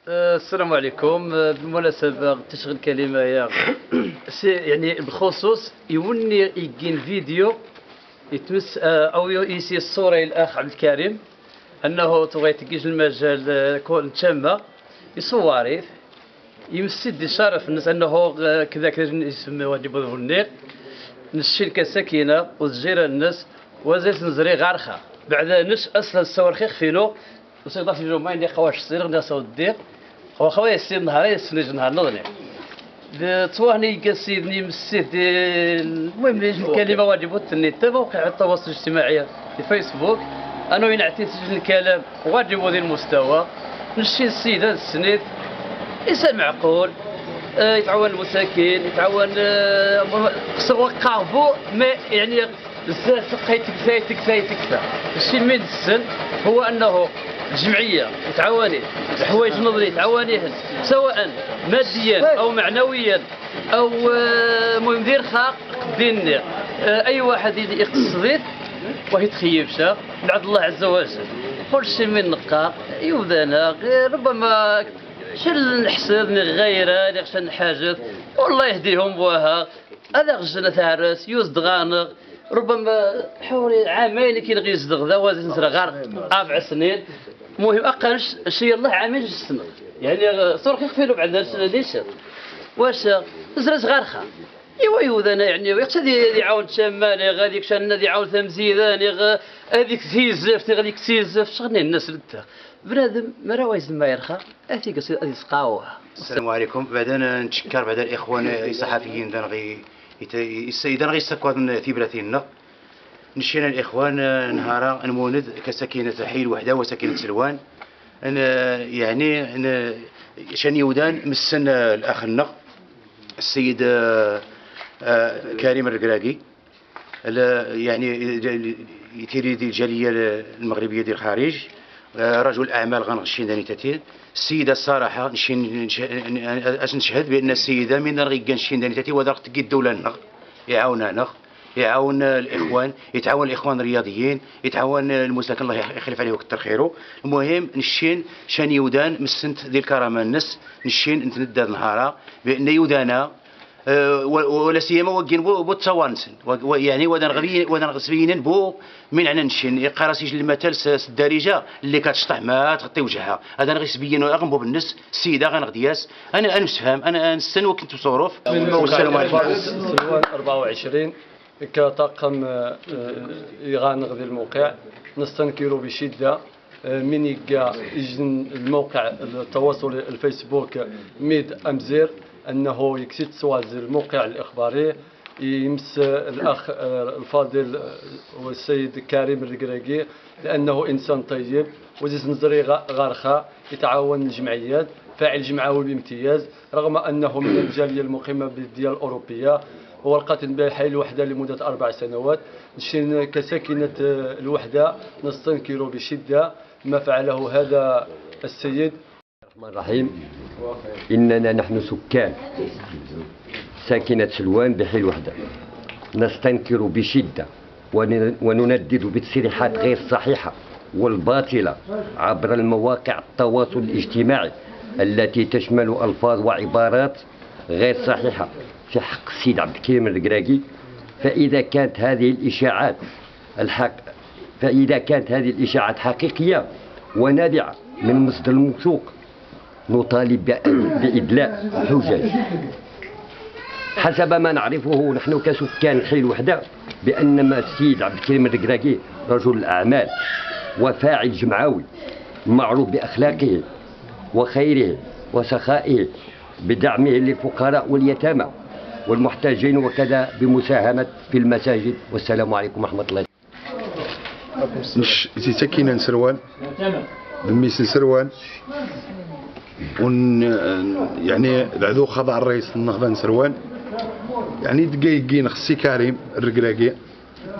السلام عليكم. بالمناسبة تشغل كلمة يا يعني بخصوص يوني يجين فيديو يتمس أو يسي الصورة الأخ عبد الكريم أنه تبغي تجيج المجال كون تشمى يصوري يمسد شرف الناس أنه كذا كذا يسمى واجب النيق الشركة سكينة وتجير الناس وزيت نزري غارخة بعد نش أصلا الصور خيخ فينو وسيضاف في اليومين دي قواش صير ناس وديق هو خويا السيد نهار يسنج نهار نظني توهني كسيدني مسيد المهم كلمة واجبات النت موقع التواصل الاجتماعي في فيسبوك أنا وين اعطيت الكلام واجب ذي المستوى نشي السيد هذا السنيد إنسان معقول يتعاون المساكين يتعاون خصو قاربو ما يعني بزاف تكفى الشيء الميد السن هو أنه الجمعية يتعاوني الحوايج نظري تعاونيهن سواء ماديا أو معنويا أو مهم دير خاق ديننا أي واحد يقصديت وهي تخيبشا من عند الله عز وجل كل شيء من نقاق يوذانا ربما شل نحسد غيره نخشى حاجات والله يهديهم بوها هذا غجنا ثارس يوزد غانغ ربما حوالي عامين كي نغي يصدق ذا وازن نسرى غار 4 سنين المهم اقل شي الله عامين السنه يعني صور يخفيلو بعد ليش واش زرز غارخه ايوا ذا يعني يقصد يعاون شمال غادي كشان يعاون ثمزيدان هذيك تيزف غاديك تيزف شغلني الناس لتا بنادم ما راه وايز ما يرخى هذيك هذه سقاوه. السلام عليكم. بعدا نتشكر بعدا الاخوان الصحفيين السيدان غي يستكوا ثيبراتينا نشينا الاخوان نهارا نموند كسكينه حي الوحده وسكينه سلوان يعني شان يودان مسن الاخ السيد كريم الركراكي يعني يتيري ديال الجاليه المغربيه ديال الخارج رجل اعمال غنغشين داني تاتين السيده الصراحه نشهد بان السيده من غيكان شين داني تاتي ودار تقي الدوله النغ يعاوننا يعاون الاخوان يتعاون الاخوان الرياضيين يتعاون المساكن الله يخلف عليه ويكثر خيره. المهم نشين شان يودان مسنت ديال الكرامه الناس نشين نتندى نهارا بان يودانا ولا سيما وكين بو تصوانسن يعني ودان غسبيين بو من عنا نشين قراسيج المثل الدارجه اللي كتشطح ما تغطي وجهها هذا غيسبين اغنبو بالنس السيده غنغدياس انا نفهم انا نستن وكنت بصروف والسلام عليكم. 24 كطاقم يغانغ الموقع نستنكر بشده من يجن الموقع التواصل الفيسبوك ميد أمزير أنه يكسيت سواز الموقع الإخباري يمس الأخ الفاضل والسيد كريم الركراكي لأنه إنسان طيب وزيز نظري غارخة يتعاون الجمعيات فاعل جمعوي بامتياز رغم أنه من الجالية المقيمة بالديار الأوروبية هو القاتل بحي الوحدة لمدة 4 سنوات نشين كساكنة الوحدة نستنكر بشدة ما فعله هذا السيد. الرحمن الرحيم. إننا نحن سكان ساكنة سلوان بحي الوحدة نستنكر بشدة ونندد بالتصريحات غير صحيحة والباطلة عبر المواقع التواصل الاجتماعي التي تشمل ألفاظ وعبارات غير صحيحة في حق السيد عبد الكريم الركراكي. فإذا كانت هذه الإشاعات حقيقية ونابعة من مصدر موثوق نطالب بإدلاء حجج. حسب ما نعرفه نحن كسكان حي الوحدة بأن السيد عبد الكريم الركراكي رجل أعمال وفاعل جمعوي معروف بأخلاقه وخيره وسخائه بدعمه للفقراء واليتامى والمحتاجين وكذا بمساهمة في المساجد. والسلام عليكم ورحمة الله. ساكنة سروان بميس سروان يعني العدو خضع الرئيس النهضة سروان يعني دقايقين خصي كريم الركراكي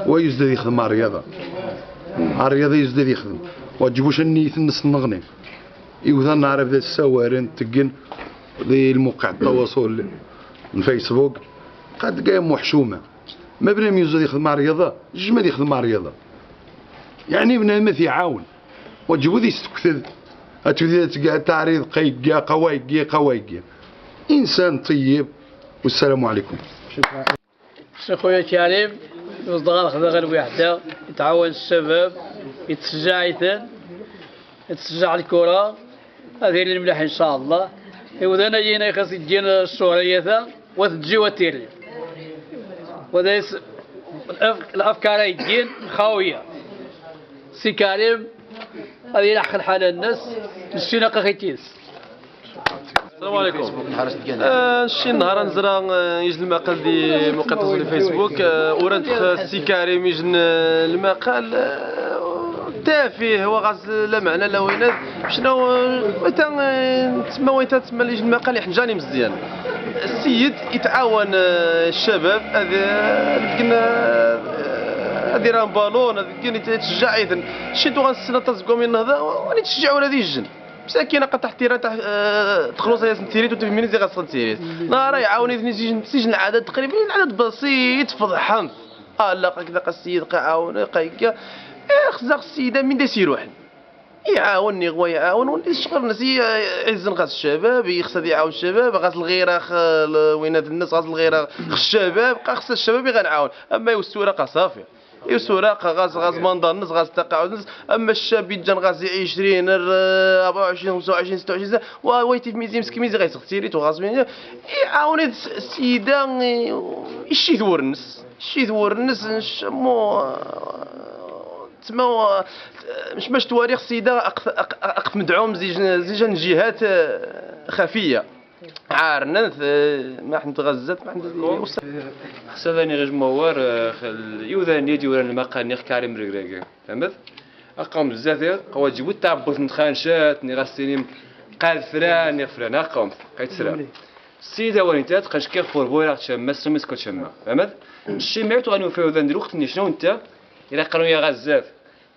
ويزداد يخدم مع الرياضة يزداد يخدم وتجيبوش النيت النص النغني يوذا نعرف ذا السوارن تقن ذي الموقع التواصل الفيسبوك قد قايم محشومه ما بنادم يزداد يخدم مع الرياضة جمال يخدم مع الرياضة يعني بنادم يعاون وتجيبو ذي يستكثر أتودي تعريض قيقيا قوايقيا إنسان طيب. والسلام عليكم. خويا كريم يصدغ خذا غير وحده يتعاون الشباب يتشجع يتشجع الكره هذه اللي مليح ان شاء الله. إذا أنا جينا خاص تجينا الشهرية وتجي وتيري وذا الأفكار يجين خاوية سي كريم هذه يلحق الحالة الناس نشينا قاخيتيس. السلام عليكم. شي نهار نزرع يجي المقال دي مقاطعة الفيسبوك ورد سي كريم يجي المقال تافه وغاز لا معنى لا وينات شنو تسمى تسمى اللي يجي المقال يحنجاني مزيان. السيد يتعاون الشباب هذه راه بالون هذه يتشجع اذا شيتو غنستنى تزقوا من هذا ونتشجعوا هذه الجن مساكينه قد تحت تيران تخلص يا سنتيريت وتفهميني زي غاص تيريت نهار يعاوني سجن العدد تقريبا العدد بسيط فضحان لا كذا السيد يعاون قايكا خزاق السيده من داس يروح يعاونني غوا يعاون ونشكر الناس يعزن غاز الشباب يخص يعاون الشباب غاز الغيره وينات الناس غاز الغيره الشباب خاص الشباب غنعاون اما يوسوره صافي يسوراق غاز مندار الناس غاز تقاعد الناس اما الشاب يجان غاز 20 24 25 26 سنه ويتي ميزي مسكين ميزي غيسختيري تو غاز يعاون السيده يشي ثورنس نشمو تما مش باش تواريخ السيده اقف مدعوم زيجان جهات خفيه عارنا ما حنت غزات ما حنت خصني غير موار يوذاني ديوران المقال نيخ كريم ركراكي فهمت اقوم بزاف قوا تجيبو تعبط نتخانشات ني غاسيني قال فران فران اقوم قيت فران السيده وليتات قنشكي فوربولا تشما سمس كتشما فهمت شي ميرتو غنوفيو ذا ندير وقت شنو انت الى قالوا يا غزاف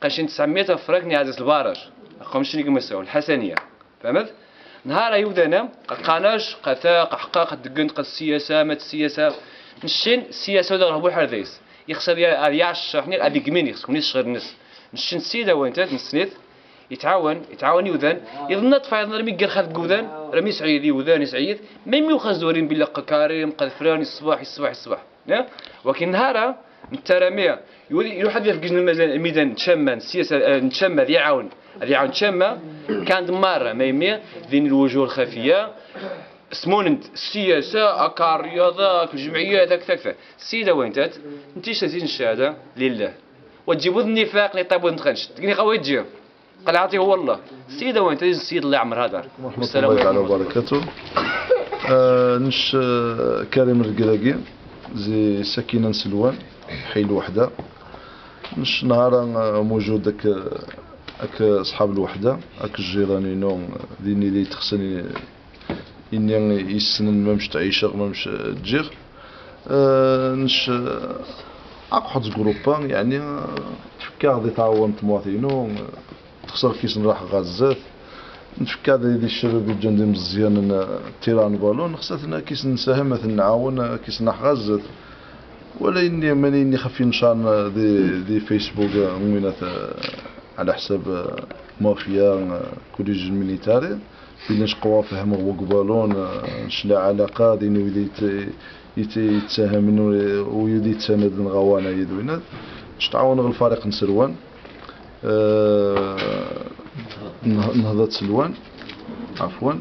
قنشي 900 فرانك ني عزيز البارج اقوم شنو كيما الحسنيه فهمت نهار يودانا قناش قثاق حقاق دقنت قد السياسه مات السياسه نشين السياسه ولا رهبو حرديس يخسر يعش حني غادي كمين يخصكم يشغل الناس نشين السيده وين تات نسنيت يتعاون يودان يظن طفايض رمي كير خاف كودان رمي سعيد يودان سعيد ما يوخذ دورين بالله كريم قد فراني الصباح ولكن نهار التراميه يروح في جنب الميدان تشمن السياسه نتشمى يعاون تشمى كانت مره ما يمي ذين الوجوه الخفيه سمونت السياسه اكار رياضه الجمعيات هكذا السيده وين تات انت تزيد الشهاده لله وتجيبوا النفاق اللي طابوا نتخنش تقني خويا تجي قال عطيه هو الله السيده وين تات السيد الله يعمر هذا السلام عليكم ورحمه الله وبركاته. نش كريم الركراكي زي سكينه سلوان حي الوحده مش نهار موجود اك اصحاب الوحده اك الجيرانينو ديني اللي تخصني اني يسنن ما مش تعيش ما مش تجيغ نش اقحط جروبا يعني فكا غادي تعاونت مواطنينو تخسر كيس نراح غازات نفكا ديال الشباب الجندي مزيان تيران بالون خصنا كيس نساهم مثلا نعاون كيس نراح غازات ولا اني ماني خفي نشان دي فيسبوك وينات على حساب مافيا كوليج الميليتاري بيناش قوا فهم هو قبالون شلا علاقه ديني وليت يتساهم ويدي يتساند الغوانا يدوينات تعاون الفريق نسروان نهضة سلوان عفوا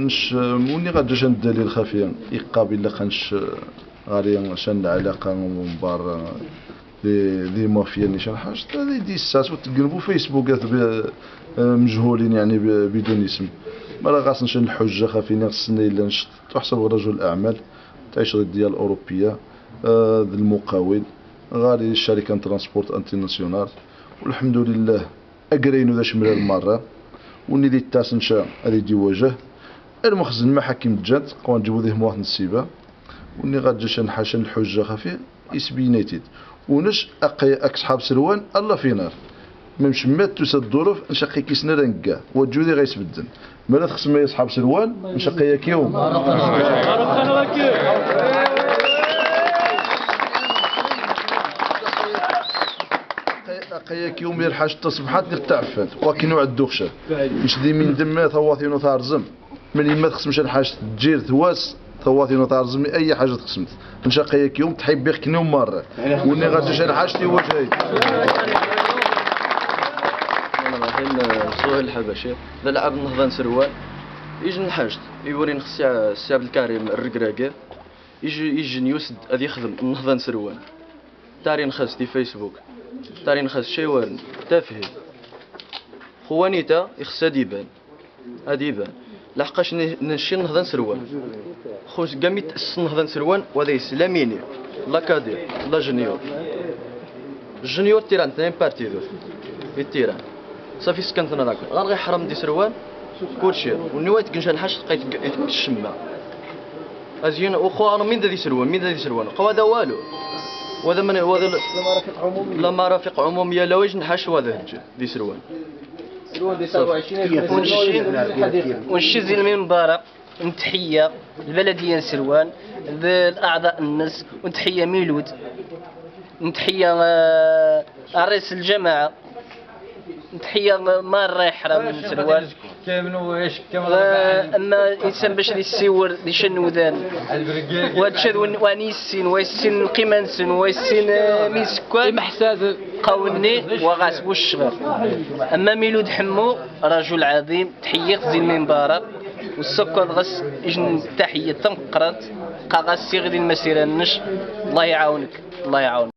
نش موني غادي الدليل الخفي يقابل لخنش غاري شان العلاقه مبار دي مافيا نيشان حاج هذه دي الساس وتقلبوا فيسبوك مجهولين يعني بدون اسم ما راه خاص نشن الحجه خافيني خصني الا نشط تحسب رجل الاعمال تعيش ديال الاوروبيه ذي المقاول غادي الشركه ترانسبورت انترناسيونال والحمد لله اقرينو ذا شمال المره وني دي تاس نشا هذه دي وجه المخزن محاكم الجات قوا نجيبو ذيه مواطن السيبه وني غادي شن حاشن الحجه خفي اسبينيتيد ونش اك صحاب سروان الله في نار ممش مات تسد الظروف نشقي كيسنا رنكا وجودي غيسبدن مالا خص ما يصحاب سروان نشقي كيوم قياك يوم يرحش تصبحات نقتعفت وكنو عدوخشة مش دي من دمه ثواثين ثارزم من يما تخصمش الحاجة تجير ثواس ثواثين ثارزم أي حاجة تخصمت إن شاء قياك يوم تحب يخكني مرة وني غاتوش الحاجة وجهي أنا راهين صهيل الحبشي ذا لعب النهضة سروال يجي نحاجت يورين السي عبد الكريم الركراكي يجي نيوسد غادي يخدم النهضة سروال تارين خاص دي فيسبوك تارين خاص شي وارن تافهي خوانيتا يخصها ديبان هادي يبان لحقاش نشي النهضة سروال خوش قامي تأسس النهضة سروال وهذا يسلاميني لا كادير لا جونيور الجونيور تيران تنين بارتي ذو في التيران صافي سكنتنا راك غير حرام دي سروال كلشي والنوايت كنشان حاش لقيت الشمة ازين وخو انا مين ذا سروال مين ذا سروال قوا هذا والو وهذا من هذا لا مرافق عموميه لا واش نحاش هذا دي سروال دي 27 ونشزي المنبر نتحية البلدية سروان الأعضاء الناس ونتحية ميلود نتحية رئيس الجماعة نتحية مار حرام سروان اما انسان باش يسيور يشن وذان وهادشي وانيسين ويسين قيمانسن ويسين ميسكوان محساد قاوني وغاسب الشغل اما ميلود حمو رجل عظيم تحية زي المنبر والسكر غس اجن تحية تنقرات قاغا السيغ ديال المسيرة النش الله يعاونك الله يعاونك